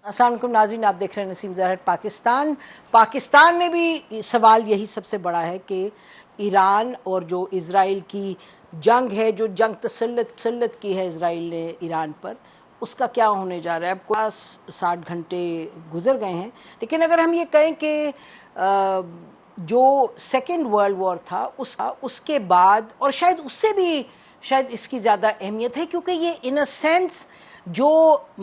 السلام علیکم ناظرین، آپ دیکھ رہے ہیں نسیم زہر پاکستان. پاکستان میں بھی سوال یہی سب سے بڑا ہے کہ ایران اور جو اسرائیل کی جنگ ہے، جو جنگ تسلط کی ہے اسرائیل نے ایران پر، اس کا کیا ہونے جا رہا ہے. اب 60 گھنٹے گزر گئے ہیں، لیکن اگر ہم یہ کہیں کہ جو سیکنڈ ورلڈ وار تھا اس کے بعد، اور شاید اس سے بھی شاید اس کی زیادہ اہمیت ہے، کیونکہ یہ ان اے سینس جو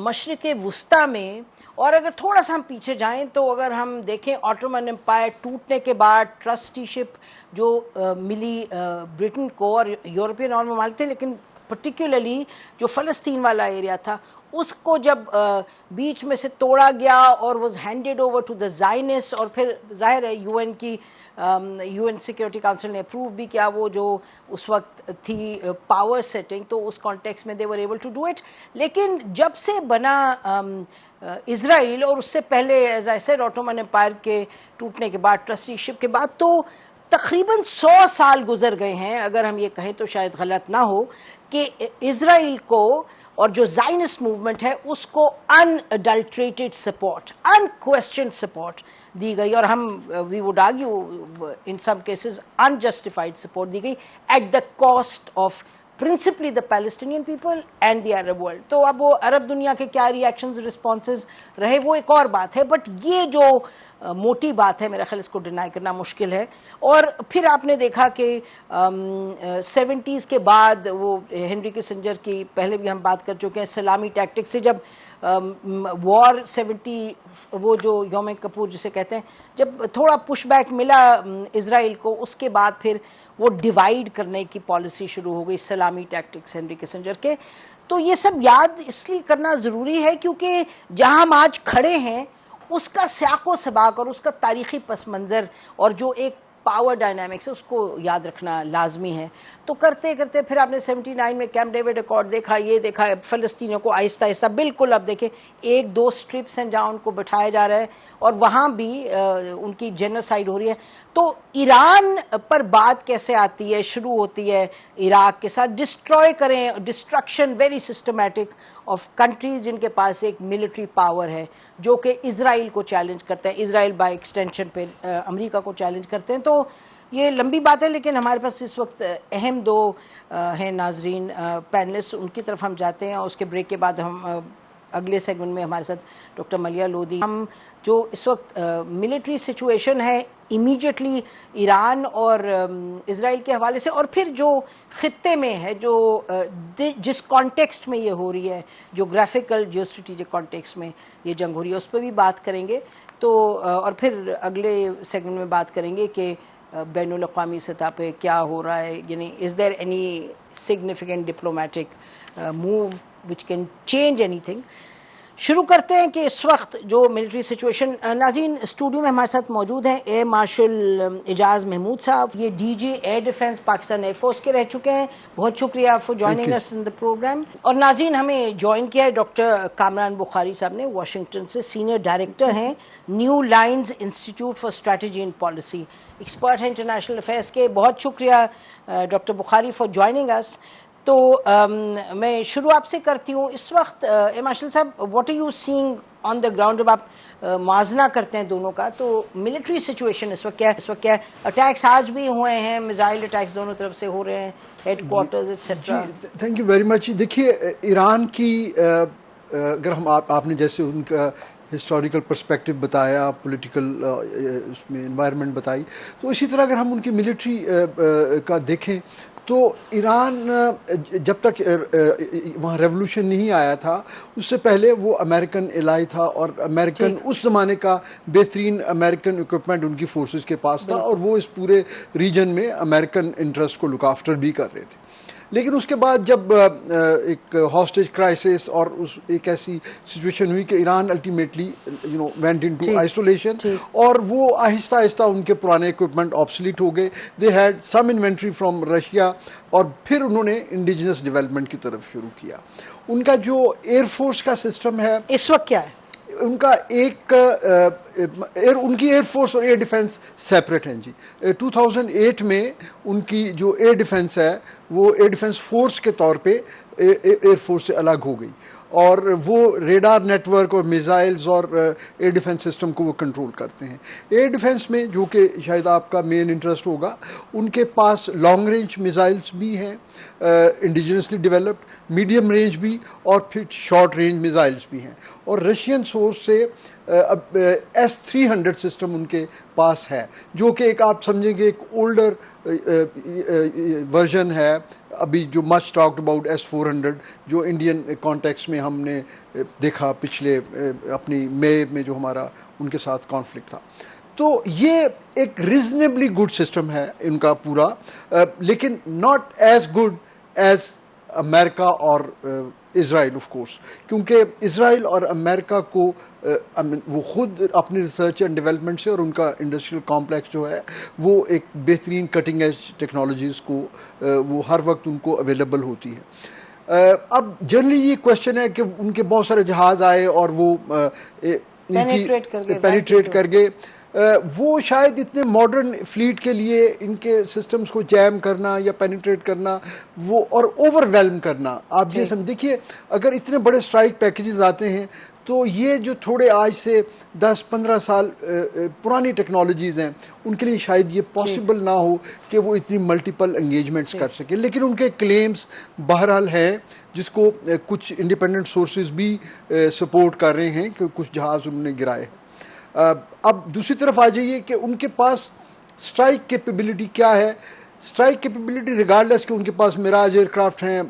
مشرق وسطیٰ میں، اور اگر تھوڑا سا ہم پیچھے جائیں تو اگر ہم دیکھیں آٹومن امپائر ٹوٹنے کے بعد ٹرسٹی شپ جو ملی برٹن کو اور یورپین اور ممالک تھے، لیکن پرٹیکولرلی جو فلسطین والا ایریا تھا اس کو جب بیچ میں سے توڑا گیا اور was handed over to the زائنسٹ، اور پھر ظاہر ہے یو این سیکیورٹی کاؤنسل نے اپروو بھی کیا وہ جو اس وقت تھی پاور سیٹنگ، تو اس کانٹیکس میں they were able to do it. لیکن جب سے بنا اسرائیل، اور اس سے پہلے as I said Ottoman empire کے ٹوٹنے کے بعد، ٹرسٹی شپ کے بعد، تو تقریباً 100 سال گزر گئے ہیں، اگر ہم یہ کہیں تو شاید غلط نہ ہو، کہ اسرائیل کو اور جو زائنسٹ موومنٹ ہے اس کو unadulterated support, unquestioned support دی گئی، اور ہم we would argue in some cases unjustified support دی گئی at the cost of principally the Palestinian people and the Arab world. تو اب وہ عرب دنیا کے کیا ریئیکشنز رسپانسز رہے وہ ایک اور بات ہے، بٹ یہ جو موٹی بات ہے میرا خیال اس کو ڈینائی کرنا مشکل ہے. اور پھر آپ نے دیکھا کہ 70s کے بعد وہ ہنری کسنجر کی پہلے بھی ہم بات کر چکے ہیں سلامی ٹیکٹک سے، جب وار 70 وہ جو یوم کپور جسے کہتے ہیں، جب تھوڑا پش بیک ملا اسرائیل کو، اس کے بعد پھر وہ ڈیوائیڈ کرنے کی پالیسی شروع ہو گئی سلامی ٹیکٹکس ہنری کسنجر کے. تو یہ سب یاد اس لیے کرنا ضروری ہے کیونکہ جہاں ہم آج کھڑے ہیں اس کا سیاق و سباق اور اس کا تاریخی پس منظر اور جو ایک پاور ڈائنامکس ہے اس کو یاد رکھنا لازمی ہے. تو کرتے کرتے پھر آپ نے 79 میں کیمپ ڈیوڈ ایکارڈ دیکھا، یہ دیکھا فلسطینیوں کو آہستہ آہستہ بالکل اب دیکھیں 1-2 اسٹرپس ہیں جہاں ان کو بٹھایا جا رہا ہے اور وہاں بھی ان کی جینوسائیڈ ہو رہی ہے. تو ایران پر بات کیسے آتی ہے، شروع ہوتی ہے عراق کے ساتھ، ڈسٹروائے کریں، destruction very systematic of countries جن کے پاس ایک ملٹری پاور ہے جو کہ اسرائیل کو چیلنج کرتے ہیں، اسرائیل بائی ایکسٹینشن پہ امریکہ کو چیلنج کرتے ہیں. تو یہ لمبی بات ہے، لیکن ہمارے پاس اس وقت اہم 2 ہیں ناظرین پینلسٹ، ان کی طرف ہم جاتے ہیں، اور اس کے بریک کے بعد ہم اگلے سیگمنٹ میں ہمارے ساتھ ڈاکٹر ملیہ لودھی. ہم جو اس وقت ملٹری سچویشن ہے امیجیٹلی ایران اور اسرائیل کے حوالے سے، اور پھر جو خطے میں ہے، جو جس کانٹیکسٹ میں یہ ہو رہی ہے، جیوگرافیکل جیو اسٹریٹجک کانٹیکسٹ میں یہ جنگ ہو رہی ہے، اس پہ بھی بات کریں گے. تو اور پھر اگلے سیگمنٹ میں بات کریں گے کہ بین الاقوامی سطح پہ کیا ہو رہا ہے، یعنی is there any significant diplomatic move which can change اینی تھنگ. شروع کرتے ہیں کہ اس وقت جو ملٹری سچویشن. ناظرین اسٹوڈیو میں ہمارے ساتھ موجود ہیں ایئر مارشل اعجاز محمود صاحب، یہ D G air defence Pakistan air force کے رہ چکے ہیں. بہت شکریہ for joining us in the programme. اور ناظرین ہمیں جوائن کیا ہے ڈاکٹر کامران بخاری صاحب نے، واشنگٹن سے سینئر ڈائریکٹر ہیں new lines institute for strategy and policy, expert ہیں انٹرنیشنل افیئرس کے. بہت شکریہ ڈاکٹر بخاری فار جوائننگ اس. تو میں شروع آپ سے کرتی ہوں. اس وقت مارشل صاحب what are you seeing on the ground? جب آپ موازنہ کرتے ہیں دونوں کا تو ملٹری سچویشن اس وقت کیا ہے؟ اٹیکس آج بھی ہوئے ہیں، میزائل اٹیکس دونوں طرف سے ہو رہے ہیں، headquarters etcetera. Thank you very much. دیکھیے ایران کی اگر ہم آپ نے جیسے ان کا ہسٹوریکل پرسپیکٹو بتایا، پولیٹیکل اس میں انوائرمنٹ بتائی، تو اسی طرح اگر ہم ان کی ملٹری کا دیکھیں تو ایران جب تک وہاں ریولوشن نہیں آیا تھا اس سے پہلے وہ امریکن الائی تھا، اور امریکن اس زمانے کا بہترین امریکن اکوپمنٹ ان کی فورسز کے پاس تھا، اور وہ اس پورے ریجن میں امریکن انٹرسٹ کو لک آفٹر بھی کر رہے تھے. لیکن اس کے بعد جب ایک ہاسٹیج کرائسس اور ایک ایسی سچویشن ہوئی کہ Iran ultimately went into isolation, اور وہ آہستہ آہستہ ان کے پرانے اکوپمنٹ آبسلیٹ ہو گئے. They had some inventory from Russia, اور پھر انہوں نے انڈیجنس ڈیولپمنٹ کی طرف شروع کیا. ان کا جو ایئر فورس کا سسٹم ہے اس وقت کیا ہے؟ ان کا ان کی ایئر فورس اور ایئر ڈیفنس سیپریٹ ہیں جی. 2008 میں ان کی جو ایئر ڈیفنس ہے وہ ایئر ڈیفنس فورس کے طور پہ ایئر فورس سے الگ ہو گئی. اور وہ ریڈار نیٹ ورک اور میزائلز اور ایئر ڈیفنس سسٹم کو وہ کنٹرول کرتے ہیں. ایئر ڈیفنس میں جو کہ شاید آپ کا مین انٹرسٹ ہوگا, ان کے پاس لانگ رینج میزائلس بھی ہیں انڈیجنسلی ڈیولپڈ, میڈیم رینج بھی, اور پھر شارٹ رینج میزائلس بھی ہیں. اور رشین سورس سے S-300 سسٹم ان کے پاس ہے, جو کہ ایک آپ سمجھیں گے ایک اولڈر ورژن ہے ابھی جو مچ ٹاکڈ اباؤٹ S-400, جو انڈین کانٹیکس میں ہم نے دیکھا پچھلے اپنی مئی میں جو ہمارا ان کے ساتھ کانفلکٹ تھا. تو یہ ایک ریزنیبلی گڈ سسٹم ہے ان کا پورا, لیکن ناٹ ایز گڈ ایز امریکہ اور اسرائیل آف کورس, کیونکہ اسرائیل اور امریکہ کو وہ خود اپنی ریسرچ اینڈ ڈیولپمنٹ سے اور ان کا انڈسٹریل کمپلیکس جو ہے وہ ایک بہترین کٹنگ ایج ٹیکنالوجیز کو وہ ہر وقت ان کو اویلیبل ہوتی ہے. اب جنرلی یہ کوشچن ہے کہ ان کے بہت سارے جہاز آئے اور وہ پینیٹریٹ کر گئے, وہ شاید اتنے ماڈرن فلیٹ کے لیے ان کے سسٹمز کو جیم کرنا یا پینیٹریٹ کرنا وہ اور اوور ویلم کرنا, آپ یہ دیکھیے اگر اتنے بڑے اسٹرائک پیکیجز آتے ہیں تو یہ جو تھوڑے آج سے 10-15 سال پرانی ٹیکنالوجیز ہیں ان کے لیے شاید یہ پاسبل نہ ہو کہ وہ اتنی ملٹیپل انگیجمنٹس کر سکیں, لیکن ان کے کلیمز بہرحال ہیں جس کو کچھ انڈیپینڈنٹ سورسز بھی سپورٹ کر رہے ہیں کہ کچھ جہاز انہوں نے گرائے. اب دوسری طرف آ جائیے کہ ان کے پاس اسٹرائک کیپیبلٹی کیا ہے. اسٹرائک کیپیبلٹی ریگارڈلیس کہ ان کے پاس میراج ایئر کرافٹ ہیں,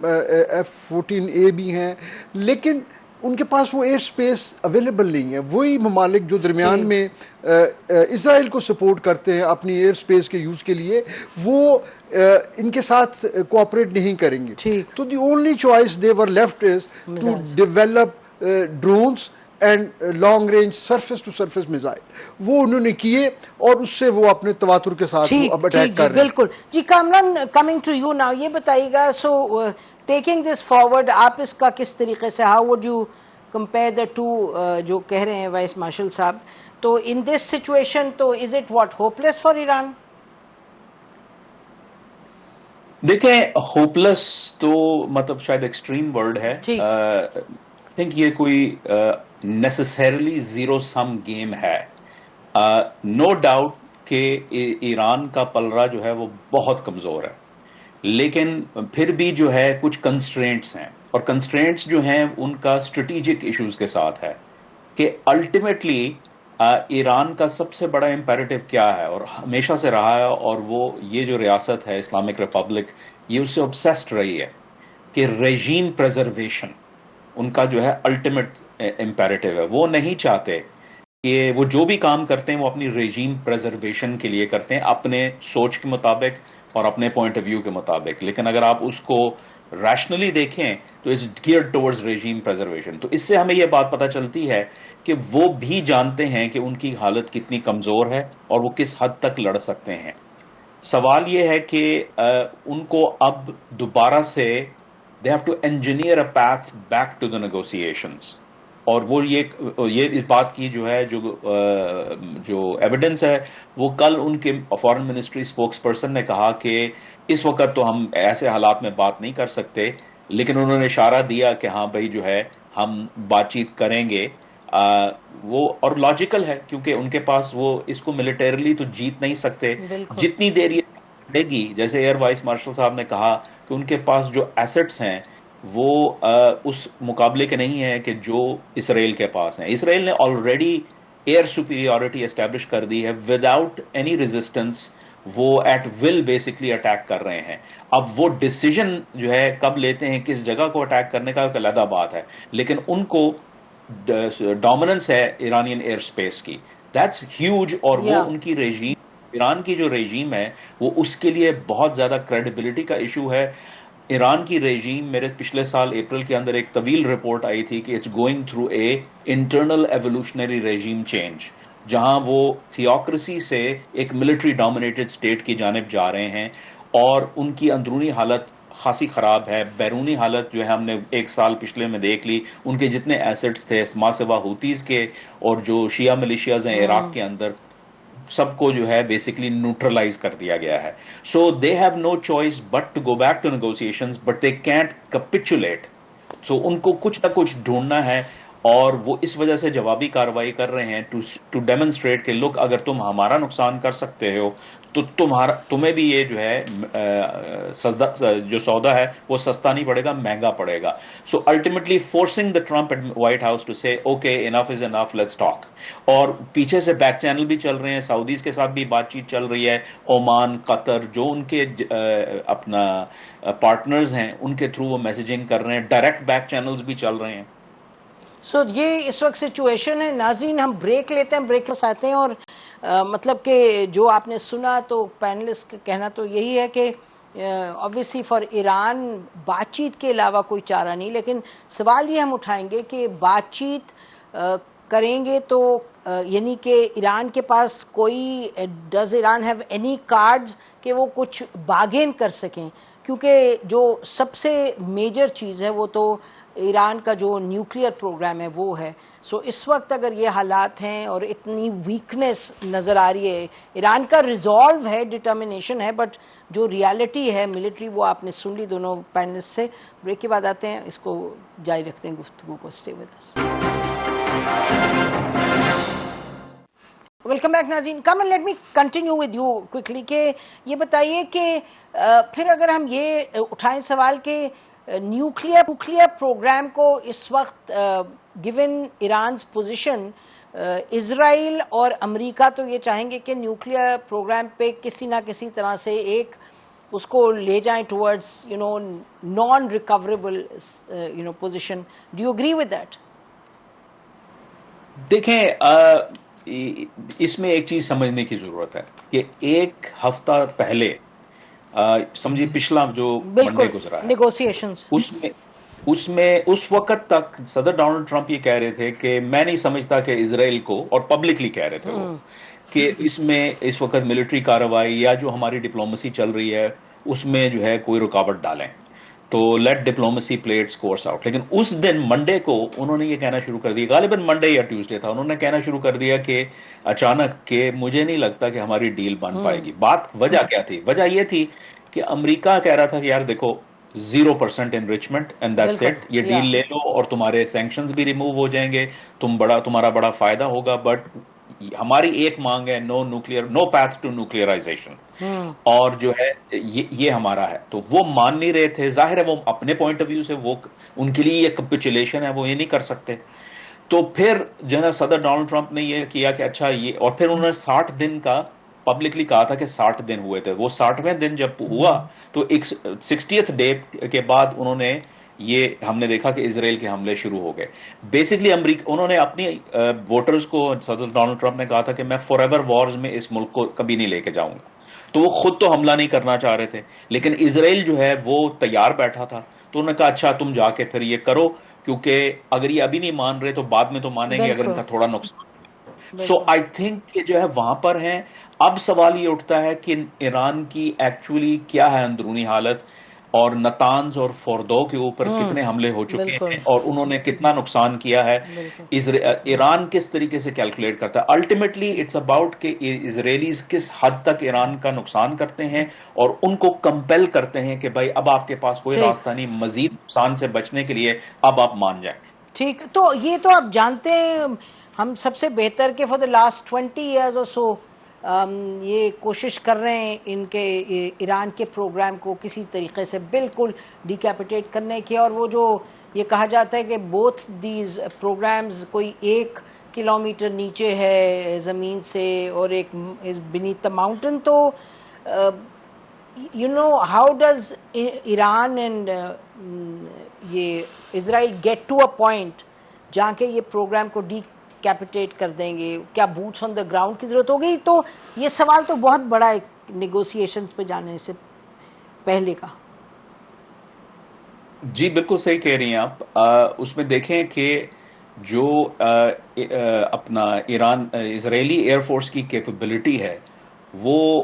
F-14A بھی ہیں, لیکن ان کے پاس وہ ایئر سپیس اویلیبل نہیں ہے. وہی ممالک جو درمیان میں اسرائیل کو سپورٹ کرتے ہیں اپنی ایئر سپیس کے یوز کے لیے, وہ ان کے ساتھ کوآپریٹ نہیں کریں گے. تو the only choice they were left is to develop drones and long range surface to surface missile. وہ انہوں نے کیے اور اس سے وہ اپنے تواتر کے ساتھ اب اٹیک کر رہے ہیں. بالکل جی. Kamran, coming to you now, یہ بتائیے گا, سو ٹیکنگ دس فارورڈ, آپ اس کا کس طریقے سے, how would you compare the two جو کہہ رہے ہیں وائس مارشل صاحب, تو ان دس سچویشن تو is it what hopeless for Iran? دیکھیں ہوپلیس تو مطلب شاید ایکسٹریم ورڈ ہے. تھنک یہ کوئی نیسسریلی زیرو سم گیم ہے. نو ڈاؤٹ کہ ایران کا پلڑا جو ہے وہ بہت کمزور ہے, لیکن پھر بھی جو ہے کچھ کنسٹرینٹس ہیں, اور کنسٹرینٹس جو ہیں ان کا اسٹریٹجک ایشوز کے ساتھ ہے کہ الٹیمیٹلی ایران کا سب سے بڑا امپیریٹو کیا ہے, اور ہمیشہ سے رہا ہے, اور وہ یہ جو ریاست ہے اسلامک ریپبلک, یہ اس سے obsessed رہی ہے کہ ریجیم پریزرویشن ان کا جو ہے الٹیمیٹ امپیریٹو ہے. وہ نہیں چاہتے کہ وہ جو بھی کام کرتے ہیں وہ اپنی ریجیم پریزرویشن کے لیے کرتے ہیں, اپنے سوچ کے مطابق اور اپنے پوائنٹ آف ویو کے مطابق. لیکن اگر آپ اس کو ریشنلی دیکھیں تو it's geared towards regime preservation. تو اس سے ہمیں یہ بات پتہ چلتی ہے کہ وہ بھی جانتے ہیں کہ ان کی حالت کتنی کمزور ہے اور وہ کس حد تک لڑ سکتے ہیں. سوال یہ ہے کہ ان کو اب دوبارہ سے they have to engineer a path back to the negotiations. اور وہ یہ اس بات کی جو ہے جو ایویڈنس ہے وہ کل ان کے فارن منسٹری اسپوکس پرسن نے کہا کہ اس وقت تو ہم ایسے حالات میں بات نہیں کر سکتے, لیکن انہوں نے اشارہ دیا کہ ہاں بھائی جو ہے ہم بات چیت کریں گے. وہ اور لاجیکل ہے کیونکہ ان کے پاس وہ اس کو ملیٹریلی تو جیت نہیں سکتے. جتنی دیر یہ لڑے گی, جیسے ایئر وائس مارشل صاحب نے کہا کہ ان کے پاس جو ایسٹس ہیں وہ اس مقابلے کے نہیں ہیں کہ جو اسرائیل کے پاس ہیں. اسرائیل نے آلریڈی ایئر سپیریورٹی اسٹیبلش کر دی ہے وداؤٹ اینی ریزسٹنس. وہ ایٹ ول بیسکلی اٹیک کر رہے ہیں. اب وہ ڈیسیجن جو ہے کب لیتے ہیں کس جگہ کو اٹیک کرنے کا ایک علیحدہ بات ہے, لیکن ان کو ڈومیننس ہے ایرانین ایئر سپیس کی. That's huge. اور وہ ان کی ریجیم, ایران کی جو ریجیم ہے وہ اس کے لیے بہت زیادہ کریڈیبلٹی کا ایشو ہے. ایران کی ریجیم, میرے پچھلے سال اپریل کے اندر ایک طویل رپورٹ آئی تھی کہ it's going through a internal evolutionary regime change, جہاں وہ تھیوکریسی سے ایک ملٹری ڈومینیٹڈ اسٹیٹ کی جانب جا رہے ہیں, اور ان کی اندرونی حالت خاصی خراب ہے. بیرونی حالت جو ہے ہم نے ایک سال پچھلے میں دیکھ لی, ان کے جتنے ایسٹس تھے ماں سوا ہوتیز کے اور جو شیعہ ملیشیاز ہیں عراق کے اندر, سب کو جو ہے بیسکلی نیوٹرلائز کر دیا گیا ہے. So they have no choice but to go back to negotiations, but they can't capitulate. So ان کو کچھ نہ کچھ ڈھونڈنا ہے، اور وہ اس وجہ سے جوابی کارروائی کر رہے ہیں ٹو ڈیمونسٹریٹ کہ لک اگر تم ہمارا نقصان کر سکتے ہو تو تمہیں بھی یہ جو ہے جو سودا ہے وہ سستا نہیں پڑے گا، مہنگا پڑے گا. So ultimately forcing the Trump White House to say okay enough is enough, let's talk. اور پیچھے سے بیک چینل بھی چل رہے ہیں، سعودیز کے ساتھ بھی بات چیت چل رہی ہے، عمان، قطر جو ان کے اپنا پارٹنرز ہیں ان کے تھرو وہ میسیجنگ کر رہے ہیں، ڈائریکٹ بیک چینلز بھی چل رہے ہیں. سو یہ اس وقت سچویشن ہے. ناظرین ہم بریک لیتے ہیں، بریک پاس آتے ہیں، اور مطلب کہ جو آپ نے سنا تو پینلسٹ کا کہنا تو یہی ہے کہ obviously فار ایران بات چیت کے علاوہ کوئی چارہ نہیں، لیکن سوال یہ ہم اٹھائیں گے کہ بات چیت کریں گے تو یعنی کہ ایران کے پاس کوئی does Iran have any cards کہ وہ کچھ باگین کر سکیں، کیونکہ جو سب سے میجر چیز ہے وہ تو ایران کا جو نیوکلیئر پروگرام ہے وہ ہے. سو اس وقت اگر یہ حالات ہیں اور اتنی ویکنس نظر آ رہی ہے، ایران کا ریزالو ہے، ڈٹرمنیشن ہے، بٹ جو ریالٹی ہے ملٹری وہ آپ نے سن لی دونوں پینلسٹ سے. بریک کے بعد آتے ہیں، اس کو جاری رکھتے ہیں گفتگو کو. Stay with us. Welcome back ناظرین. Come and let me continue with you quickly کہ یہ بتائیے کہ پھر اگر ہم یہ اٹھائیں سوال کہ نیوکلیئر پروگرام کو اس وقت گیون ایرانز پوزیشن، اسرائیل اور امریکہ تو یہ چاہیں گے کہ نیوکلیئر پروگرام پہ کسی نہ کسی طرح سے ایک اس کو لے جائیں towards naan recoverable position. Do you agree with that? دیکھیں اس میں ایک چیز سمجھنے کی ضرورت ہے کہ ایک ہفتہ پہلے سمجھیے پچھلا جو منڈے گزرا ہے نیگوسیشنز، اس میں اس وقت تک صدر ڈونلڈ ٹرمپ یہ کہہ رہے تھے کہ میں نہیں سمجھتا کہ اسرائیل کو، اور پبلکلی کہہ رہے تھے وہ کہ اس میں اس وقت ملٹری کارروائی یا جو ہماری ڈپلومسی چل رہی ہے اس میں جو ہے کوئی رکاوٹ ڈالیں، تو let diplomacy play its course out. لیکن اس دن منڈے کو انہوں نے یہ کہنا شروع کر دیا، غالباً منڈے یا ٹیوزڈے تھا، انہوں نے کہنا شروع کر دیا کہ اچانک کہ مجھے نہیں لگتا کہ ہماری ڈیل بن پائے گی. بات وجہ کیا تھی؟ وجہ یہ تھی کہ امریکہ کہہ رہا تھا کہ یار دیکھو 0% انریچمنٹ اینڈ دیٹس اٹ، یہ ڈیل لے لو اور تمہارے سینکشنز بھی ریموو ہو جائیں گے، تمہارا بڑا فائدہ ہوگا، بٹ ہماری ایک مانگ ہے نو پیتھ ٹو نیوکلیئرائزیشن، اور جو ہے یہ ہمارا ہے. تو وہ مان نہیں رہے تھے. ظاہر ہے وہ اپنے پوائنٹ آف ویو سے وہ ان کے لیے یہ کیپیچولیشن ہے، وہ یہ نہیں کر سکتے. تو پھر جو ہے نا صدر ڈونلڈ ٹرمپ نے یہ کیا کہ اچھا یہ، اور پھر انہوں نے 60 دن کا پبلکلی کہا تھا کہ 60 دن ہوئے تھے. وہ 60ویں دن جب ہوا تو ایک 60th ڈے کے بعد انہوں نے یہ ہم نے دیکھا کہ اسرائیل کے حملے شروع ہو گئے. بیسکلی انہوں نے اپنی ووٹرز کو، صدر ڈونلڈ ٹرمپ نے کہا تھا کہ میں فار ایور وارز میں اس ملک کو کبھی نہیں لے کے جاؤں گا. تو وہ خود تو حملہ نہیں کرنا چاہ رہے تھے، لیکن اسرائیل جو ہے وہ تیار بیٹھا تھا. تو انہوں نے کہا اچھا تم جا کے پھر یہ کرو، کیونکہ اگر یہ ابھی نہیں مان رہے تو بعد میں تو مانیں گے اگر ان کا تھوڑا نقصان. سو آئی تھنک کہ جو ہے وہاں پر ہیں. اب سوال یہ اٹھتا ہے کہ ایران کی ایکچولی کیا ہے اندرونی حالت، اور نتانز اور فوردو کے اوپر کتنے حملے ہو چکے ہیں اور انہوں نے کتنا نقصان کیا ہے. ایران کس طریقے سے کیلکولیٹ کرتا ہے؟ الٹیمیٹلی اٹس اباؤٹ کہ اسرائیلیز کس حد تک ایران کا نقصان کرتے ہیں اور ان کو کمپیل کرتے ہیں کہ بھائی اب آپ کے پاس کوئی راستہ نہیں، مزید نقصان سے بچنے کے لیے اب آپ مان جائیں. ٹھیک. تو یہ تو آپ جانتے ہیں ہم سب سے بہتر کہ فار دا لاسٹ 20 years اور سو یہ کوشش کر رہے ہیں ان کے ایران کے پروگرام کو کسی طریقے سے بالکل ڈیکیپیٹیٹ کرنے کی. اور وہ جو یہ کہا جاتا ہے کہ بوتھ دیز پروگرامز کوئی 1 کلومیٹر نیچے ہے زمین سے اور ایک بینیتھ دا ماؤنٹین. تو ہاؤ ڈز ایران اینڈ یہ اسرائیل گیٹ ٹو اے پوائنٹ جہاں کہ یہ پروگرام کو کیپیٹیٹ کر دیں گے؟ کیا بوٹس آن دا گراؤنڈ کی ضرورت ہوگی؟ تو یہ سوال تو بہت بڑا ہے نیگوسیشنز پہ جانے سے پہلے کا. جی بالکل صحیح کہہ رہی ہیں آپ. اس میں دیکھیں کہ جو اپنا اسرائیلی ایئر فورس کی کیپیبلٹی ہے وہ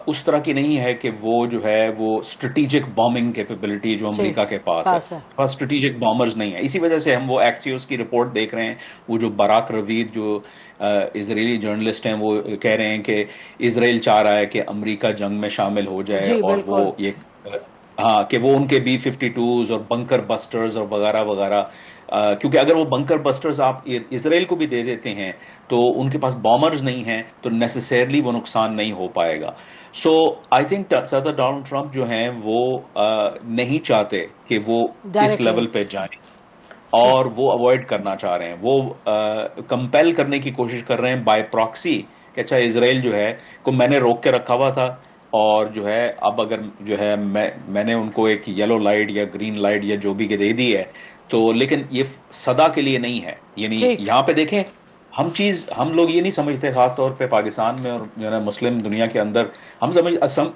اس طرح کی نہیں ہے کہ وہ جو ہے وہ اسٹریٹجک بامبنگ کیپیبلٹی جو امریکہ کے پاس ہے، بس اسٹریٹجک بامبرز نہیں ہے. اسی وجہ سے ہم وہ ایکسیوس کی رپورٹ دیکھ رہے ہیں. وہ جو براک روید جو اسرائیلی جرنلسٹ ہیں وہ کہہ رہے ہیں کہ اسرائیل چاہ رہا ہے کہ امریکہ جنگ میں شامل ہو جائے اور وہ یہ ہاں کہ وہ ان کے B-52s اور بنکر بسٹرز اور وغیرہ وغیرہ، کیونکہ اگر وہ بنکر بسٹرز آپ اسرائیل کو بھی دے دیتے ہیں تو ان کے پاس بامرز نہیں ہیں تو نیسیسرلی وہ نقصان نہیں ہو پائے گا. سو آئی تھنک صدر ڈونلڈ ٹرمپ جو ہیں وہ نہیں چاہتے کہ وہ اس ڈائریکٹلی لیول پہ جائیں، ٹھیک. اور وہ اوائڈ کرنا چاہ رہے ہیں، وہ کمپیل کرنے کی کوشش کر رہے ہیں بائی پراکسی کہ اچھا اسرائیل جو ہے کو میں نے روک کے رکھا ہوا تھا، اور جو ہے اب اگر جو ہے میں نے ان کو ایک یلو لائٹ یا گرین لائٹ یا جو بھی دے دی ہے تو، لیکن یہ سدا کے لیے نہیں ہے. یعنی ٹھیک. یہاں پہ دیکھیں ہم لوگ یہ نہیں سمجھتے، خاص طور پہ پاکستان میں اور جو ہے مسلم دنیا کے اندر، ہم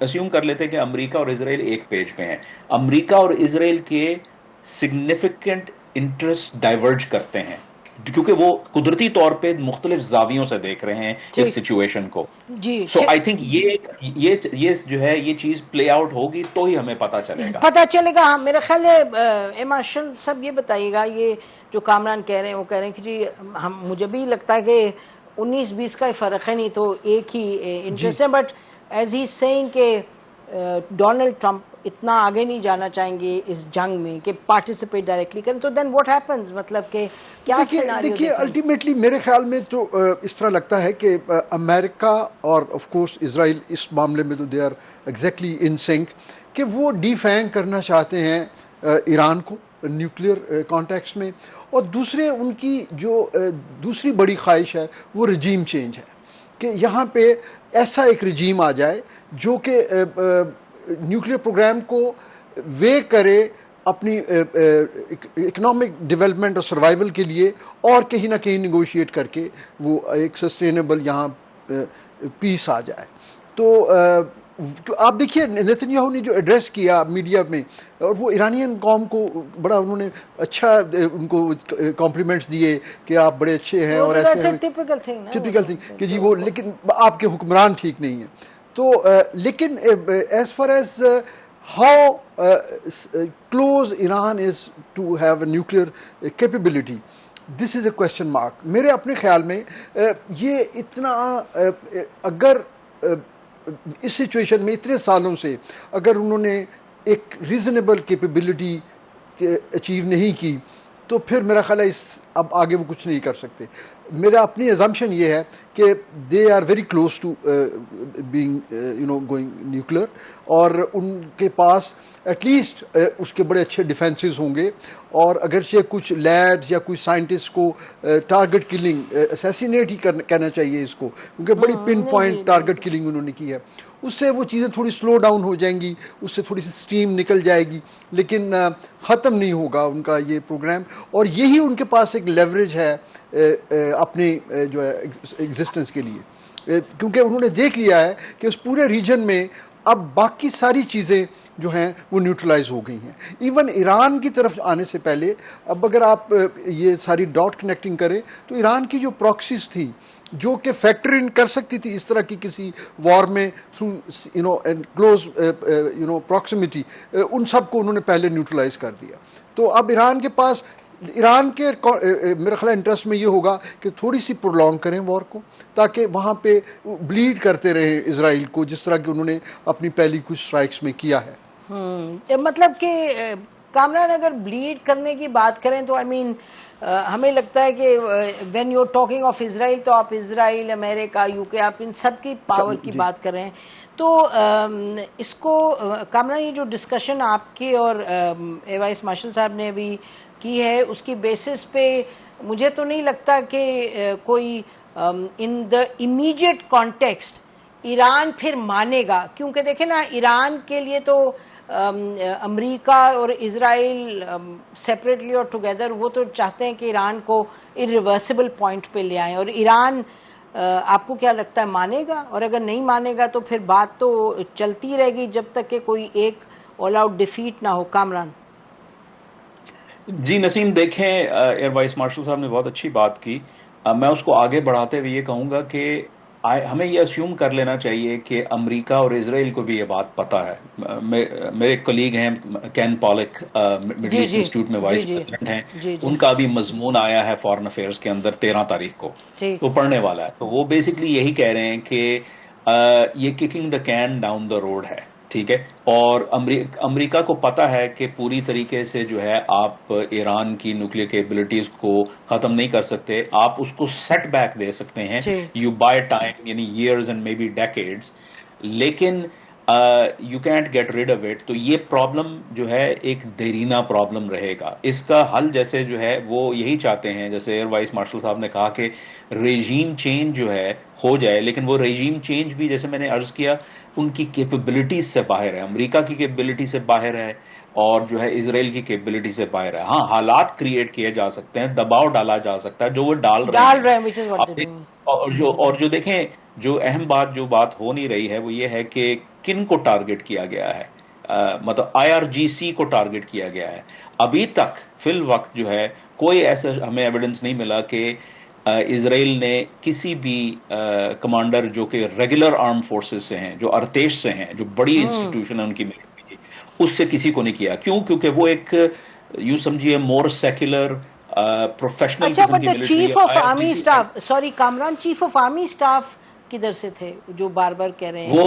اسیوم کر لیتے کہ امریکہ اور اسرائیل ایک پیج پہ ہیں. امریکہ اور اسرائیل کے سگنیفیکنٹ انٹرسٹ ڈائیورج کرتے ہیں کیونکہ وہ قدرتی طور پہ مختلف زاویوں سے دیکھ رہے ہیں اس سچویشن کو. جی. سو آئی تھنک یہ جو ہے یہ چیز پلے آؤٹ ہوگی تو ہی ہمیں پتہ چلے گا. ہاں میرا خیال ہے مارشل صاحب یہ بتائیے گا، یہ جو کامران کہہ رہے ہیں وہ کہہ رہے ہیں کہ جی مجھے بھی لگتا ہے کہ 19-20 کا فرق ہے، نہیں تو ایک ہی انٹرسٹ ہے، بٹ ایز ہی سیئنگ کہ ڈونلڈ ٹرمپ اتنا آگے نہیں جانا چاہیں گے اس جنگ میں کہ پارٹیسپیٹ ڈائریکٹلی کریں، تو دین واٹ ہیپنز، مطلب کہ کیا سیناریو دیکھیے الٹیمیٹلی میرے خیال میں تو اس طرح لگتا ہے کہ امریکہ اور آف کورس اسرائیل اس معاملے میں تو they are exactly in sync کہ وہ ڈی فینگ کرنا چاہتے ہیں ایران کو نیوکلیئر کانٹیکس میں، اور دوسرے ان کی جو دوسری بڑی خواہش ہے وہ رجیم چینج ہے کہ یہاں پہ ایسا ایک رجیم آ جائے جو کہ نیوکلیئر پروگرام کو وے کرے اپنی اکنامک ڈیولپمنٹ اور سروائیول کے لیے، اور کہیں نہ کہیں نیگوشیٹ کر کے وہ ایک سسٹینیبل یہاں پیس آ جائے. تو آپ دیکھیے نیتن یاہو نے جو ایڈریس کیا میڈیا میں، اور وہ ایرانین قوم کو بڑا انہوں نے اچھا ان کو کمپلیمنٹس دیے کہ آپ بڑے اچھے ہیں، اور ایسے ٹپیکل تھنگ کہ جی وہ، لیکن آپ کے حکمران ٹھیک نہیں ہیں. تو لیکن as far as how close Iran is to have a nuclear capability, this is a question mark. میرے اپنے خیال میں یہ اتنا اگر اس سچویشن میں اتنے سالوں سے اگر انہوں نے ایک ریزنیبل کیپیبلٹی اچیو نہیں کی تو پھر میرا خیال ہے اب آگے وہ کچھ نہیں کر سکتے. میرا اپنی ازمپشن یہ ہے کہ they are very close to being going nuclear, اور ان کے پاس ایٹ لیسٹ اس کے بڑے اچھے ڈیفینسز ہوں گے، اور اگرچہ کچھ لیبز یا کچھ سائنٹسٹ کو ٹارگٹ کلنگ اسیسینیٹ ہی کہنا چاہیے اس کو، کیونکہ بڑی پن پوائنٹ ٹارگٹ کلنگ انہوں نے کی ہے، اس سے وہ چیزیں تھوڑی سلو ڈاؤن ہو جائیں گی، اس سے تھوڑی سی سٹیم نکل جائے گی، لیکن ختم نہیں ہوگا ان کا یہ پروگرام. اور یہی ان کے پاس ایک لیوریج ہے اپنی جو ہے ایگزسٹنس کے لیے، کیونکہ انہوں نے دیکھ لیا ہے کہ اس پورے ریجن میں اب باقی ساری چیزیں جو ہیں وہ نیوٹرلائز ہو گئی ہیں. ایون ایران کی طرف آنے سے پہلے اب اگر آپ یہ ساری ڈاٹ کنیکٹنگ کریں تو ایران کی جو پراکسیز تھی جو کہ فیکٹر ان کر سکتی تھی اس طرح کی کسی وار میں تھرو کلوز پراکسیمیٹی، ان سب کو انہوں نے پہلے نیوٹرلائز کر دیا. تو اب ایران کے پاس، ایران کے میرا خیال انٹرسٹ میں یہ ہوگا کہ تھوڑی سی پرولونگ کریں وار کو، تاکہ وہاں پہ بلیڈ کرتے رہیں اسرائیل کو، جس طرح کہ انہوں نے اپنی پہلی کچھ اسٹرائکس میں کیا ہے. مطلب کہ کامران اگر بلیڈ کرنے کی بات کریں تو ہمیں لگتا ہے کہ when you talking of Israel تو آپ اسرائیل، امریکہ، UK، آپ ان سب کی پاور کی بات کر رہے ہیں. تو اس کو کامران یہ جو ڈسکشن آپ کے اور وائس مارشل صاحب نے ابھی کی ہے اس کی بیسس پہ مجھے تو نہیں لگتا کہ کوئی ان دا امیڈیٹ کانٹیکسٹ ایران پھر مانے گا، کیونکہ دیکھیں نا ایران کے لیے تو امریکہ اور اسرائیل سیپریٹلی اور ٹوگیدر وہ تو چاہتے ہیں کہ ایران کو ارریورسیبل پوائنٹ پہ لے آئیں، اور ایران آپ کو کیا لگتا ہے مانے گا؟ اور اگر نہیں مانے گا تو پھر بات تو چلتی رہے گی جب تک کہ کوئی ایک آل آؤٹ ڈیفیٹ نہ ہو. کامران جی نسیم، دیکھیں ایئر وائس مارشل صاحب نے بہت اچھی بات کی. میں اس کو آگے بڑھاتے ہوئے یہ کہوں گا کہ ہمیں یہ اسیوم کر لینا چاہیے کہ امریکہ اور اسرائیل کو بھی یہ بات پتہ ہے. میرے کلیگ ہیں Ken Pollack, Middle East Institute میں وائس پریزیڈنٹ ہیں، ان کا بھی مضمون آیا ہے فارن افیئرس کے اندر 13 تاریخ کو، وہ پڑھنے والا ہے. تو وہ بیسکلی یہی کہہ رہے ہیں کہ یہ kicking the can down the road ہے. ٹھیک ہے. اور امریکہ کو پتا ہے کہ پوری طریقے سے جو ہے آپ ایران کی نیوکلیئر کیپبلٹیز کو ختم نہیں کر سکتے. آپ اس کو سیٹ بیک دے سکتے ہیں, یو بائی ٹائم, یعنی years and may be decades, لیکن you can't get rid of it. تو یہ پرابلم جو ہے ایک دیرینہ پرابلم رہے گا. اس کا حل جیسے جو ہے وہ یہی چاہتے ہیں, جیسے ایئر وائس مارشل صاحب نے کہا کہ ریجیم چینج جو ہے ہو جائے, لیکن وہ ریجیم چینج بھی جیسے میں نے عرض کیا ان کی کیپبلٹیز سے باہر ہے, امریکہ کی کیپبلٹی سے باہر ہے, اور جو ہے اسرائیل کی کیپبلٹی سے باہر ہے. ہاں, حالات کریٹ کیے جا سکتے ہیں, دباؤ ڈالا جا سکتا ہے, جو وہ ڈال رہے ہیں. اور جو دیکھیں, جو اہم بات جو بات ہو نہیں رہی ہے وہ یہ ہے کہ کن کو ٹارگٹ کیا گیا ہے. مطلب IRGC کو ٹارگٹ کیا گیا ہے. ابھی تک فی الوقت جو ہے کوئی ایسا ہمیں ایویڈنس نہیں ملا کہ اسرائیل نے کسی بھی کمانڈر جو کہ ریگولر آرم فورسز سے ہیں, جو ارتیش سے ہیں, جو بڑی انسٹیٹیوشن ہے ان کی ملٹری, اس سے کسی کو نہیں کیا. کیوں؟ کیونکہ وہ ایک یوں سمجھیے مور سیکولر پروفیشنل قسم کی military. Chief of army staff, sorry Kamran, chief of army staff کدھر سے تھے جو بار بار کہہ رہے ہیں؟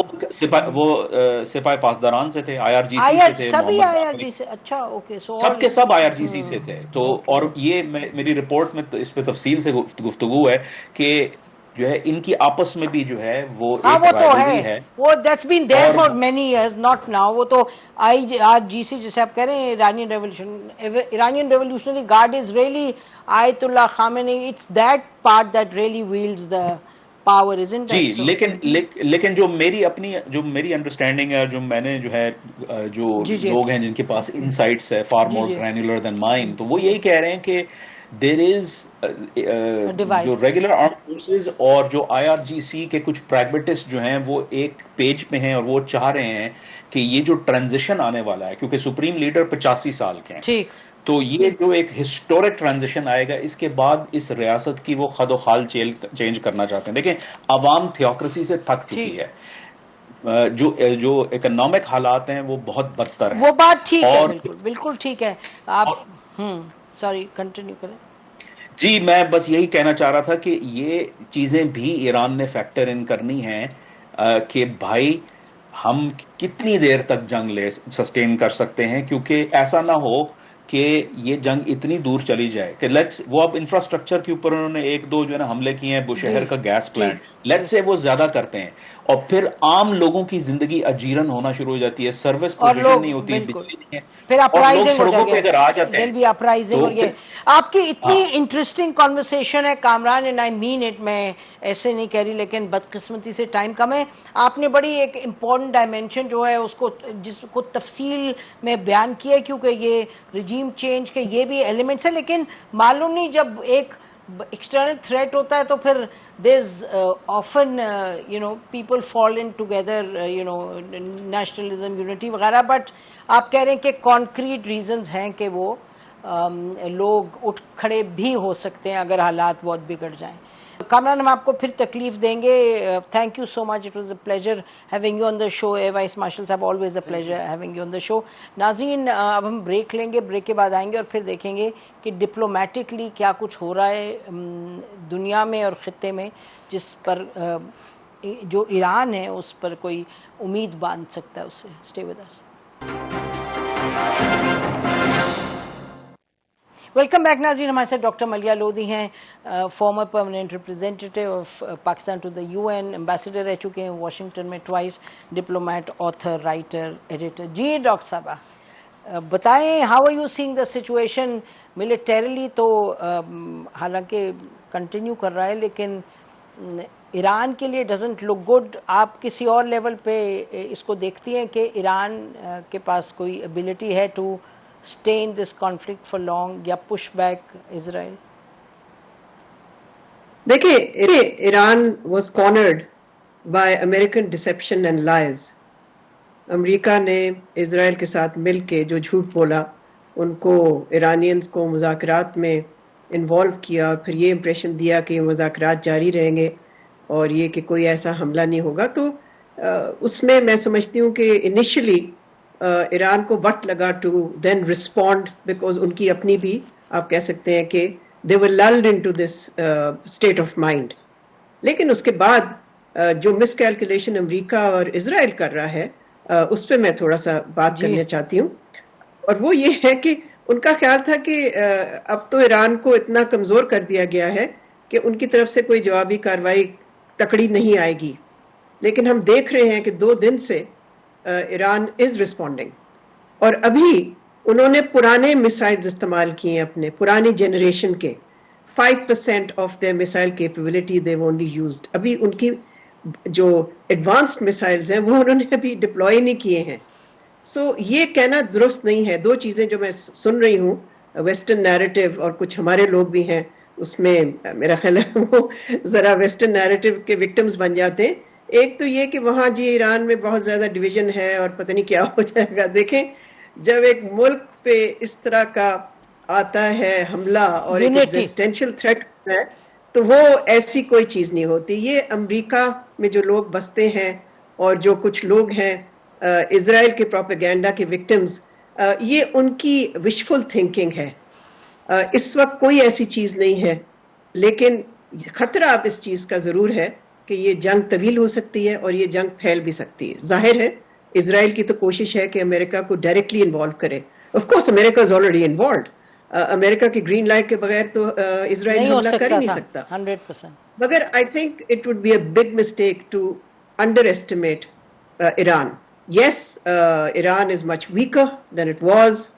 وہ سپاہی پاسداران سے تھے, IRGC سے تھے, سبھی IRGC سے. اچھا, اوکے, سب کے سب IRGC سے تھے. تو اور یہ میری رپورٹ میں اس پہ تفصیل سے گفتگو ہے کہ جو ہے ان کی آپس میں بھی جو ہے وہ ایک رائیولری ہے. وہ that's been there for many years, not now. وہ تو IRGC جیسے آپ کہہ رہے ہیں, Iranian Revolutionary Guard is really Ayatollah Allah خامنئی. It's that part that really wields the power, isn't it? جی, لیکن جو میری انڈرسٹینڈنگ ہے, جو میں نے جو ہے جو لوگ ہیں جن کے پاس انسائٹس ہے far more granular than mine, تو وہ یہی کہہ رہے ہیں کہ دیر از جو ریگولر آرم فورسز اور جو IRGC کے کچھ پریگمیٹسٹ جو ہیں وہ ایک پیج پہ ہیں, اور وہ چاہ رہے ہیں کہ یہ جو ٹرانزیشن آنے والا ہے, کیونکہ سپریم لیڈر 85 سال کے ہیں, تو یہ جو ایک ہسٹورک ٹرانزیشن آئے گا, اس کے بعد اس ریاست کی وہ خد و خال چینج کرنا چاہتے ہیں. دیکھیں, عوام تھیوکریسی سے تھک چکی ہے, جو اکنامک حالات ہیں وہ بہت بدتر ہیں. وہ بات ٹھیک ہے, بالکل ٹھیک ہے. آپ سوری کنٹینیو کریں. جی, میں بس یہی کہنا چاہ رہا تھا کہ یہ چیزیں بھی ایران نے فیکٹر ان کرنی ہیں کہ بھائی ہم کتنی دیر تک جنگ سسٹین کر سکتے ہیں, کیونکہ ایسا نہ ہو کہ یہ جنگ اتنی دور چلی جائے کہ وہ اب انفراسٹرکچر کے اوپر انہوں نے 1-2 جو ہے نا حملے کیے ہیں, بشہر کا گیس پلانٹ, لیٹس سے وہ زیادہ کرتے ہیں, اور پھر عام لوگوں کی زندگی اجیرن ہونا شروع ہو جاتی ہے, سروس پروویژن نہیں ہوتی, بجلی نہیں ہے, پھر اپرائزنگ سڑکوں پہ اگر آ جاتے ہیں بھی اپرائزنگ. اور یہ آپ کی اتنی انٹرسٹنگ کانورسیشن ہے Kamran, and I mean it, میں ایسے نہیں کہہ رہی, لیکن بدقسمتی سے ٹائم کم ہے. آپ نے بڑی ایک امپورٹنٹ ڈائمینشن جو ہے اس کو جس کو تفصیل میں بیان کیا ہے, کیونکہ یہ رجیم چینج کے یہ بھی ایلیمنٹس ہیں, لیکن معلوم نہیں جب ایک ایکسٹرنل تھریٹ ہوتا ہے تو پھر there's often people fall in together, nationalism, unity وغیرہ, بٹ آپ کہہ رہے ہیں کہ concrete reasons ہیں کہ وہ لوگ اٹھ کھڑے بھی ہو سکتے ہیں اگر حالات بہت بگڑ جائیں. کامران, ہم آپ کو پھر تکلیف دیں گے. Thank you so much, it was a pleasure having you on the show. Air vice marshal صاحب, always a pleasure having you on the show. ناظرین, اب ہم بریک لیں گے, بریک کے بعد آئیں گے اور پھر دیکھیں گے کہ ڈپلومیٹکلی کیا کچھ ہو رہا ہے دنیا میں اور خطے میں, جس پر جو ایران ہے اس پر کوئی امید باندھ سکتا ہے اس سے. اسٹے ود اس. ویلکم بیک ناظرین. ہمارے ساتھ ڈاکٹر ملیہ لودھی ہیں, former permanent representative of Pakistan to the UN, ambassador رہ چکے ہیں واشنگٹن میں twice, diplomat, author, writer, editor. جی ڈاکٹر صاحبہ, بتائیں, how are you seeing the situation? Militarily تو حالانکہ کنٹینیو کر رہا ہے, لیکن ایران کے لیے ڈزنٹ لک گڈ. آپ کسی اور لیول پہ اس کو دیکھتی ہیں کہ ایران کے پاس کوئی ابیلٹی ہے to stay in this conflict for long, یا push back Israel? دیکھیں, Iran was cornered by American deception and lies. امریکہ نے اسرائیل کے ساتھ مل کے جو جھوٹ بولا, ان کو ایرانینز کو مذاکرات میں انوالو کیا, پھر یہ امپریشن دیا کہ مذاکرات جاری رہیں گے اور یہ کہ کوئی ایسا حملہ نہیں ہوگا. تو اس میں سمجھتی ہوں کہ انیشلی ایران کو وقت لگا ٹو دین رسپونڈ, بیکاز ان کی اپنی بھی آپ کہہ سکتے ہیں کہ they were lulled into this state of mind. لیکن اس کے بعد جو مس کیلکولیشن امریکہ اور اسرائیل کر رہا ہے اس پہ میں تھوڑا سا بات کرنا چاہتی ہوں, اور وہ یہ ہے کہ ان کا خیال تھا کہ اب تو ایران کو اتنا کمزور کر دیا گیا ہے کہ ان کی طرف سے کوئی جوابی کارروائی تکڑی نہیں آئے گی, لیکن ہم دیکھ رہے ہیں کہ 2 دن سے ایران از ریسپونڈنگ, اور ابھی انہوں نے پرانے میسائلز استعمال کیے ہیں, اپنے پرانی جنریشن کے 5% of their missile capability they've only used. ابھی ان کی جو ایڈوانسڈ میسائلز ہیں وہ انہوں نے ابھی ڈپلوائے نہیں کیے ہیں. سو یہ کہنا درست نہیں ہے. 2 چیزیں جو میں سن رہی ہوں, ویسٹرن نیریٹو اور کچھ ہمارے لوگ بھی ہیں اس میں, میرا خیال ہے وہ ذرا ویسٹرن نیریٹو کے وکٹمز بن جاتے ہیں. ایک تو یہ کہ وہاں جی ایران میں بہت زیادہ ڈویژن ہے اور پتہ نہیں کیا ہو جائے گا. دیکھیں جب ایک ملک پہ اس طرح کا آتا ہے حملہ اور ایک ایگزسٹینشل تھریٹ ہے تو وہ ایسی کوئی چیز نہیں ہوتی. یہ امریکہ میں جو لوگ بستے ہیں اور جو کچھ لوگ ہیں اسرائیل کے پروپیگینڈا کے وکٹمز, یہ ان کی وشفل تھنکنگ ہے. اس وقت کوئی ایسی چیز نہیں ہے, لیکن خطرہ اب اس چیز کا ضرور ہے کہ یہ جنگ طویل ہو سکتی ہے اور یہ جنگ پھیل بھی سکتی ہے. ظاہر ہے اسرائیل کی تو کوشش ہے کہ امریکہ کو ڈائریکٹلی انوالو کرے. آف کورس امریکہ از آلریڈی انوالوڈ. امریکہ کی گرین لائٹ کے بغیر تو اسرائیل حملہ کر ہی نہیں سکتا. 100%. مگر I think it would be a big mistake to underestimate Iran. Yes, Iran is much weaker than it was,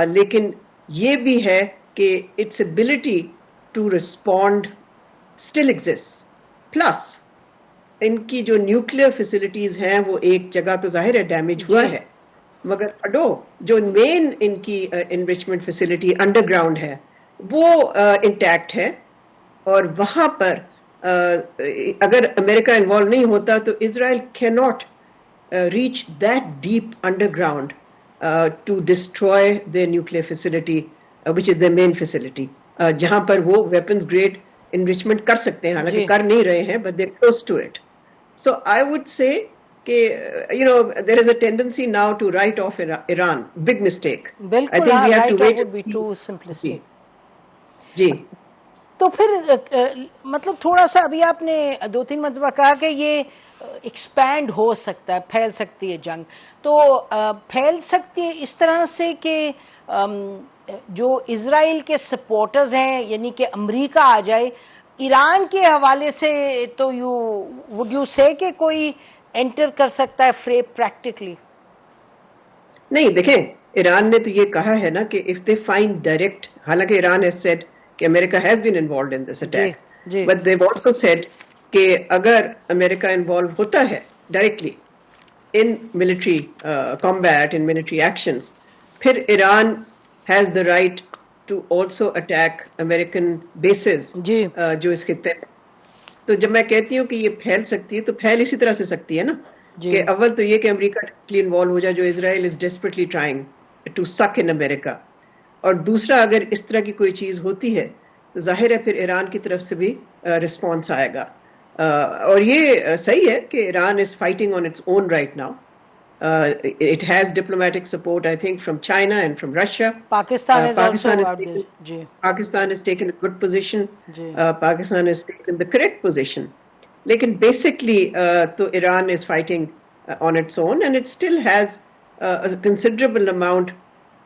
لیکن یہ بھی ہے کہ its ability to respond still exist. Plus ان کی جو نیوکلیئر فیسلٹیز ہیں وہ ایک جگہ تو ظاہر ہے ڈیمیج ہوا ہے, مگر اڈو جو مین ان کی انریچمنٹ فیسلٹی انڈر گراؤنڈ ہے وہ انٹیکٹ ہے, اور وہاں پر اگر امریکہ انوالو نہیں ہوتا تو اسرائیل کی not reach that deep underground to destroy their nuclear facility which is their main facility, جہاں پر وہ ویپنز گریڈ انریچمنٹ کر سکتے ہیں, حالانکہ کر نہیں رہے ہیں, but they are close to it. So I would say there is a tendency now to write off Iran. Big mistake. بالکل, I think we have to wait would be too simplistic. جی تو پھر مطلب تھوڑا سا ابھی آپ نے 2-3 مرتبہ کہا کہ یہ ایکسپینڈ ہو سکتا ہے, پھیل سکتی ہے جنگ. تو پھیل سکتی ہے اس طرح سے کہ جو اسرائیل کے سپورٹرز ہیں یعنی کہ امریکہ آ جائے. ایران کے حوالے سے تو وڈ یو سے کہ کوئی انٹر کر سکتا ہے فری پریکٹیکلی؟ نہیں, دیکھیں ایران نے تو یہ کہا ہے نا کہ if they find direct, حالانکہ ایران has said کہ امریکہ has been involved in this attack, but they've also said کہ اگر امریکہ انوالو ہوتا ہے directly in military combat, in military actions, پھر Iran has the right to also attack American bases جو اس خطے. تو جب میں کہتی ہوں کہ یہ پھیل سکتی ہے تو پھیل اسی طرح سے سکتی ہے نا کہ اول تو یہ کہ امریکہ انوالو ہو جائے, جو اسرائیل از ڈیسپریٹلی ٹرائنگ ٹو سک ان امریکہ, اور دوسرا اگر اس طرح کی کوئی چیز ہوتی ہے تو ظاہر ہے پھر ایران کی طرف سے بھی رسپانس آئے گا. اور یہ صحیح ہے کہ Iran is fighting on its own right now. It has diplomatic support, I think, from China and from Russia. Pakistan is Pakistan also out there. Pakistan has taken a good position. Pakistan has taken the correct position. Lekin basically, to Iran is fighting on its own, and it still has a considerable amount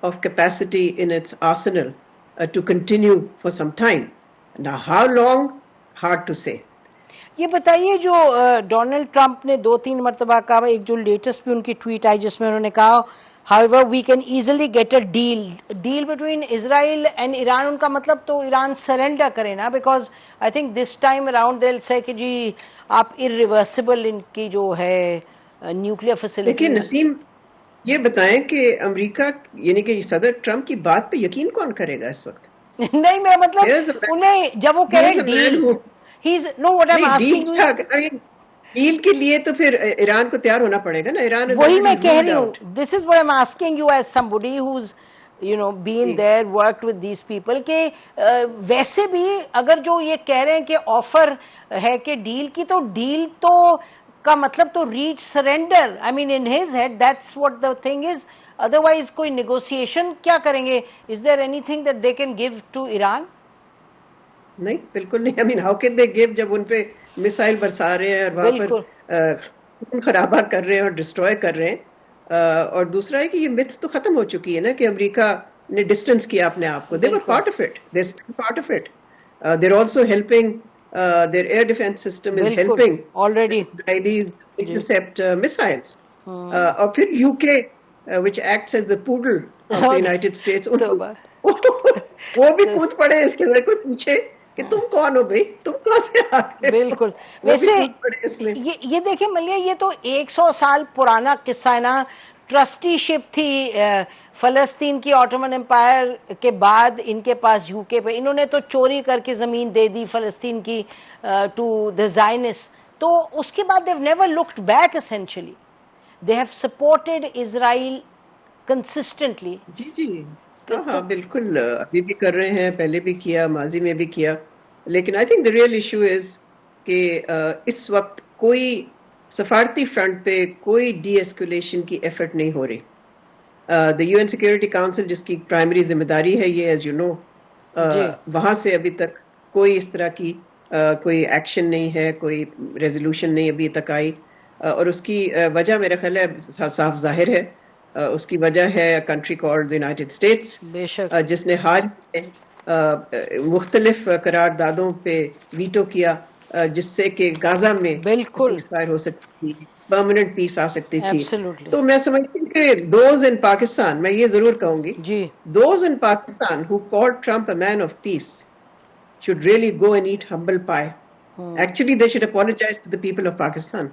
of capacity in its arsenal to continue for some time. Now, how long? Hard to say. یہ بتائیے جو Donald Trump نے 2-3 مرتبہ کہا, ایک جو latest بھی ان کی ٹویٹ آئی جس میں انہوں نے کہا however we can easily get a deal between Israel and Iran. ان کا مطلب تو ایران سرنڈر کرے نا, because I think this time around they'll say کہ جی آپ irreversible ان کی جو ہے نیوکلیئر فیسلٹی. لیکن نسیم یہ بتائیں کہ امریکہ یعنی کہ صدر ٹرمپ کی بات پہ یقین کون کرے گا اس وقت؟ نہیں, میرا مطلب انہیں جب وہ کہہ رہے ڈیل, ڈیل کے لیے تو پھر ایران کو تیار ہونا پڑے گا نا. ایران وہی میں کہہ رہی ہوں, this is what I am asking you as somebody who's been there, worked with these people, کہ ویسے بھی اگر جو یہ کہہ رہے ہیں کہ آفر ہے کہ ڈیل کی, تو ڈیل تو کا مطلب تو reach surrender. I mean in his head that's what the thing is. Otherwise کوئی نیگوسیشن کیا کریں گے؟ Is there anything that they can give to Iran? نہیں, بالکل نہیں. I mean how can they give جب ان پہ میسائل برسا رہے ہیں اور وہاں پر خون خرابہ کر رہے ہیں اور ڈسٹروائے کر رہے ہیں. اور دوسرا ہے کہ یہ متھ تو ختم ہو چکی ہے نا کہ امریکہ نے ڈسٹینس کیا اپنے آپ کو. they were part of it, they're still part of it. They're also helping, their air defense system is helping already Israelis intercept missiles. اور پھر UK, which acts as the poodle of the United States, وہ بھی کود پڑے اس کے اندر. کوئی پوچھے کہ تم کون ہو بھائی, تم کہاں سے آ گئے. بالکل. ویسے یہ دیکھیں ملیہ, یہ تو 100 سال پرانا قصہ ہے نا. ٹرسٹی شپ تھی فلسطین کی آٹومن امپائر کے بعد ان کے پاس UK پہ, انہوں نے تو چوری کر کے زمین دے دی فلسطین کی ٹو دا زائنس. تو اس کے بعد they've never looked back essentially. They have supported Israel consistently. جی ہاں بالکل, ابھی بھی کر رہے ہیں, پہلے بھی کیا, ماضی میں بھی کیا. لیکن I think the real issue is کہ اس وقت کوئی سفارتی فرنٹ پہ کوئی ڈی ایسکولیشن کی ایفرٹ نہیں ہو رہی. دا UN سیکورٹی کاؤنسل جس کی پرائمری ذمہ داری ہے یہ, ایز یو نو, وہاں سے ابھی تک کوئی اس طرح کی کوئی ایکشن نہیں ہے, کوئی ریزولوشن نہیں ابھی تک آئی. اور اس کی وجہ میرا خیال ہے صاف ظاہر ہے. اس کی وجہ ہے کنٹری کالڈ یونائٹیڈ اسٹیٹس, جس نے حال مختلف قراردادوں پہ ویٹو کیا, جس سے کہ غزہ میں ایکسپائر ہو سکتی تھی, پرماننٹ پیس آ سکتی تھی. تو میں سمجھتی ہوں کہ دوز ان پاکستان, میں یہ ضرور کہوں گی, those in Pakistan who called Trump a man of peace should really go and eat humble pie. Actually they should apologize to the people of Pakistan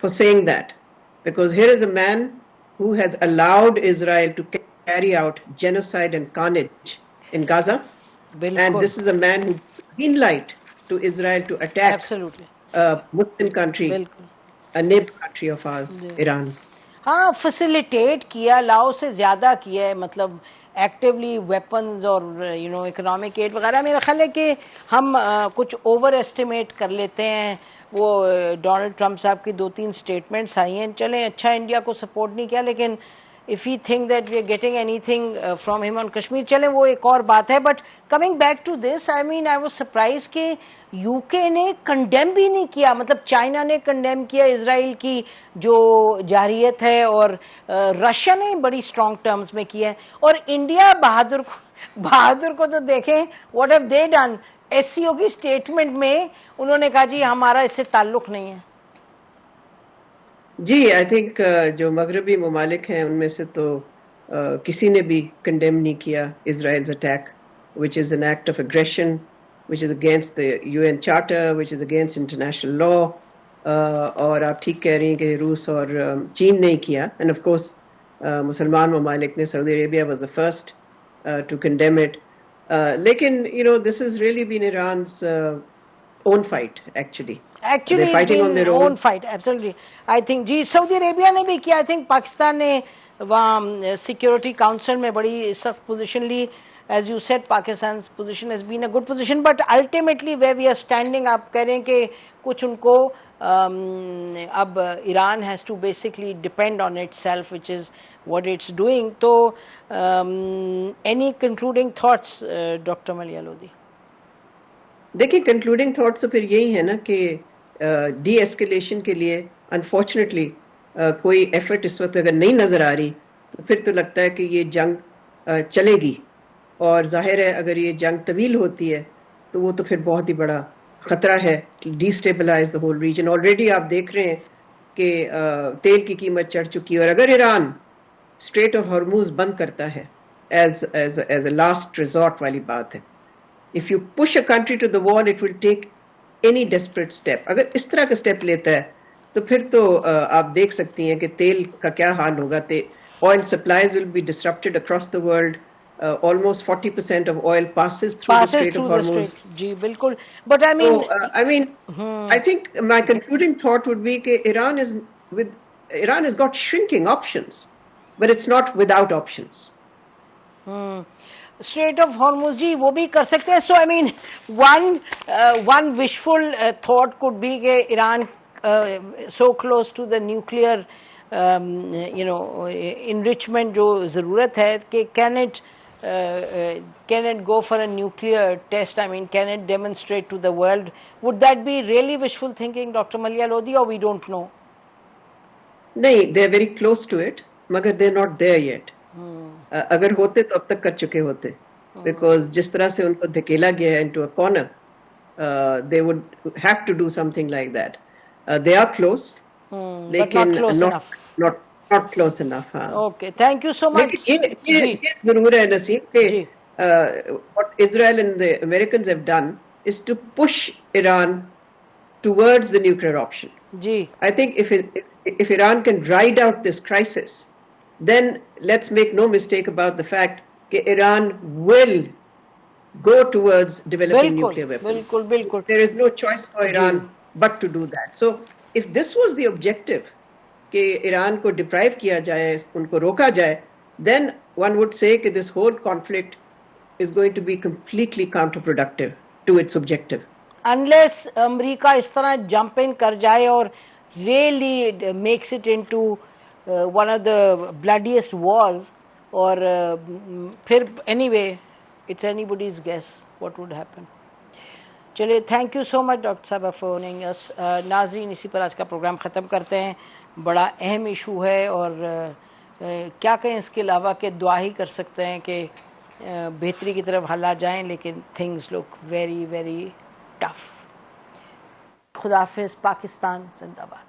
for saying that, because here is a man who has allowed Israel to carry out genocide and carnage in Gaza. And this is a man who green light to Israel to attack a Muslim country, a neighbor country of ours, Iran. ہاں facilitate کیا, لاؤ سے زیادہ کیا ہے, مطلب actually weapons اور economic aid وغیرہ. میرا خیال ہے کہ ہم کچھ اوور ایسٹیمیٹ کر لیتے ہیں. وہ ڈونلڈ ٹرمپ صاحب کی 2-3 اسٹیٹمنٹس آئی ہیں, چلیں اچھا انڈیا کو سپورٹ نہیں کیا, لیکن if we think that we are getting anything from him on Kashmir, چلیں وہ ایک اور بات ہے. But coming back to this, I mean I was surprised کہ UK نے کنڈیم بھی نہیں کیا. مطلب چائنا نے کنڈیم کیا اسرائیل کی جو جارحیت ہے, اور رشیا نے بڑی اسٹرانگ ٹرمز میں کیا ہے, اور انڈیا بہادر کو تو دیکھیں what have they done. SCO کی اسٹیٹمنٹ میں انہوں نے کہا جی ہمارا اس سے تعلق نہیں ہے. جی آئی تھنک جو مغربی ممالک ہیں ان میں سے تو کسی نے بھی کنڈیم نہیں کیا اسرائیلز attack, which is an act of aggression, which is against the UN Charter, which is against international law. اور آپ ٹھیک کہہ رہی ہیں کہ روس اور چین نے کیا, and of course مسلمان ممالک نے, سعودی Arabia was the first to condemn it. لیکن this has really been Iran's own fight actually. Actually it's been their own fight, absolutely. I think جی سعودی عربیہ نے بھی کیا. I think پاکستان نے وہاں سیکورٹی کاؤنسل میں بڑی سخت پوزیشن لی. As you said, Pakistan's position has been a good position, but ultimately where we are standing, آپ کہہ رہے ہیں کہ کچھ ان کو اب Iran has to basically depend on itself, which is what it's doing. تو any concluding thoughts, Dr. Maliha Lodhi? دیکھیں کنکلوڈنگ تھاٹس تو پھر یہی ہے نا کہ ڈی ایسکیلیشن کے لیے انفارچونیٹلی کوئی ایفرٹ اس وقت اگر نہیں نظر آ رہی تو پھر تو لگتا ہے کہ یہ جنگ چلے گی, اور ظاہر ہے اگر یہ جنگ طویل ہوتی ہے تو وہ تو پھر بہت ہی بڑا خطرہ ہے, D stabilise the whole region. Already آپ دیکھ رہے ہیں کہ تیل کی قیمت چڑھ چکی ہے, اور اگر ایران اسٹریٹ آف ہارموز بند کرتا ہے ایز اے لاسٹ ریزورٹ والی بات ہے, if you push a country to the wall, it will take any desperate step. اگر اس طرح کا اسٹیپ لیتا ہے تو پھر تو آپ دیکھ سکتی ہیں کہ تیل کا کیا حال ہوگا. Oil supplies will be disrupted across the world. Almost 40% of oil passes through the Strait of Hormuz. جی بالکل. But I mean, I think my concluding thought would be کہ Iran has got shrinking options, but it's not without options. Strait of Hormuz جی وہ بھی کر سکتے ہیں. So I mean one wishful thought could be کہ Iran so close to the nuclear enrichment جو ضرورت ہے کہ can it go for a nuclear test, I mean can it demonstrate to the world. Would that be really wishful thinking, doctor Maleeha Lodhi, اور we don't know? نہیں, they are very close to it, مگر they are not there yet. اگر ہوتے تو اب تک کر چکے ہوتے, because جس طرح سے ان کو دھکیلا گیا ہے into a corner, they would have to do something like that. They are close, but not close enough. not close enough. Okay, thank you so much. لیکن یہ ضرور ہے نسیم کہ what Israel and the Americans have done is to push Iran towards the nuclear option. G I think if Iran can ride out this crisis, then let's make no mistake about the fact that Iran will go towards developing nuclear weapons. بالکل There is no choice for Iran but to do that. So if this was the objective, کہ ایران کو deprive کیا جائے, ان کو روکا جائے, then one would say کہ this whole conflict is going to be completely counterproductive to its objective. unless امریکہ اس طرح jump in کر جائے اور really makes it into one of the bloodiest wars, اور پھر anyway it's anybody's guess what would happen. چلے, thank you so much doctor صاحبہ for joining اس. ناظرین, اسی پر آج کا پروگرام ختم کرتے ہیں. بڑا اہم ایشو ہے, اور کیا کہیں اس کے علاوہ کہ دعا ہی کر سکتے ہیں کہ بہتری کی طرف حالات جائیں, لیکن things look very very tough. خدا حافظ. پاکستان زندہ باد.